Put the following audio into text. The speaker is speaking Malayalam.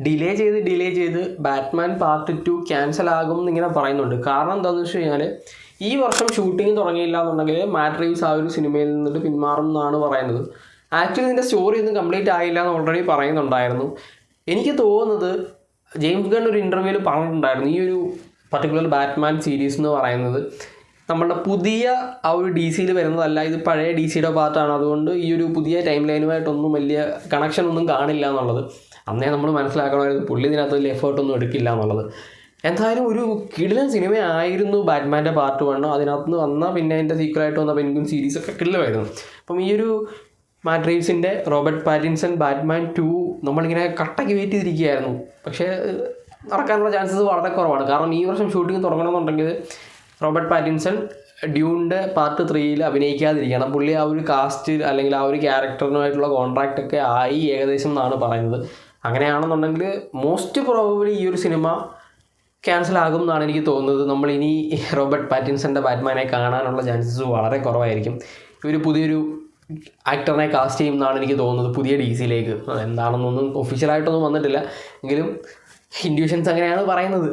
ഡിലേ ചെയ്ത് ബാറ്റ്മാൻ പാർട്ട് 2 ക്യാൻസൽ ആകും എന്നിങ്ങനെ പറയുന്നുണ്ട്. കാരണം എന്താണെന്ന് വെച്ച് കഴിഞ്ഞാൽ ഈ വർഷം ഷൂട്ടിംഗ് തുടങ്ങിയില്ല എന്നുണ്ടെങ്കിൽ മാറ്റ് റീവ്സ് ആ ഒരു സിനിമയിൽ നിന്നിട്ട് പിന്മാറും എന്നാണ് പറയുന്നത്. ആക്ച്വലി ഇതിൻ്റെ സ്റ്റോറി ഒന്നും കംപ്ലീറ്റ് ആയില്ല എന്ന് ഓൾറെഡി പറയുന്നുണ്ടായിരുന്നു. എനിക്ക് തോന്നുന്നത് ജെയിംസ് ഗൺ ഒരു ഇൻ്റർവ്യൂവിൽ പറഞ്ഞിട്ടുണ്ടായിരുന്നു, ഈ ഒരു പർട്ടിക്കുലർ ബാറ്റ്മാൻ സീരീസ് എന്ന് പറയുന്നത് നമ്മളുടെ പുതിയ ആ ഒരു ഡി സിയിൽ വരുന്നതല്ല, ഇത് പഴയ ഡി സിയുടെ പാർട്ടാണ്. അതുകൊണ്ട് ഈ ഒരു പുതിയ ടൈം ലൈനുമായിട്ടൊന്നും വലിയ കണക്ഷൻ ഒന്നും കാണില്ല എന്നുള്ളത് അന്നേ നമ്മൾ മനസ്സിലാക്കണമായിരുന്നു. പുള്ളി ഇതിനകത്ത് വലിയ എഫേർട്ടൊന്നും എടുക്കില്ല എന്നുള്ളത്. എന്തായാലും ഒരു കിടിലൻ സിനിമയായിരുന്നു ബാറ്റ്മാൻ്റെ പാർട്ട് 1. അതിനകത്ത് നിന്ന് വന്ന പിന്നെ അതിൻ്റെ സീക്വലായിട്ട് വന്ന പെൻഗ്വിൻ സീരീസൊക്കെ കിടിലമായിരുന്നു. അപ്പം ഈ ഒരു മാറ്റ് റീവ്സിൻ്റെ റോബർട്ട് പാറ്റിൻസൺ ബാറ്റ്മാൻ 2 നമ്മളിങ്ങനെ കട്ടയ്ക്ക് വെയിറ്റ് ചെയ്തിരിക്കുകയായിരുന്നു. പക്ഷേ നടക്കാനുള്ള ചാൻസസ് വളരെ കുറവാണ്. കാരണം ഈ വർഷം ഷൂട്ടിംഗ് തുടങ്ങണമെന്നുണ്ടെങ്കിൽ റോബർട്ട് പാറ്റിൻസൺ ഡ്യൂണിൻ്റെ പാർട്ട് 3 അഭിനയിക്കാതിരിക്കണം. പുള്ളി ആ ഒരു കാസ്റ്റ് അല്ലെങ്കിൽ ആ ഒരു ക്യാരക്ടറിനുമായിട്ടുള്ള കോൺട്രാക്റ്റൊക്കെ ആയി ഏകദേശം എന്നാണ് പറയുന്നത്. അങ്ങനെയാണെന്നുണ്ടെങ്കിൽ മോസ്റ്റ് പ്രോബബിളി ഈ ഒരു സിനിമ ക്യാൻസൽ ആകും എന്നാണ് എനിക്ക് തോന്നുന്നത്. നമ്മളിനി റോബർട്ട് പാറ്റിൻസൻ്റെ ബാറ്റ്മാനെ കാണാനുള്ള ചാൻസസ് വളരെ കുറവായിരിക്കും. ഇവർ പുതിയൊരു ആക്ടറിനെ കാസ്റ്റ് ചെയ്യും എന്നാണ് എനിക്ക് തോന്നുന്നത് പുതിയ ഡി സിയിലേക്ക്. എന്താണെന്നൊന്നും ഒഫീഷ്യലായിട്ടൊന്നും വന്നിട്ടില്ല, എങ്കിലും ഇൻഡ്യൂഷൻസ് അങ്ങനെയാണ് പറയുന്നത്.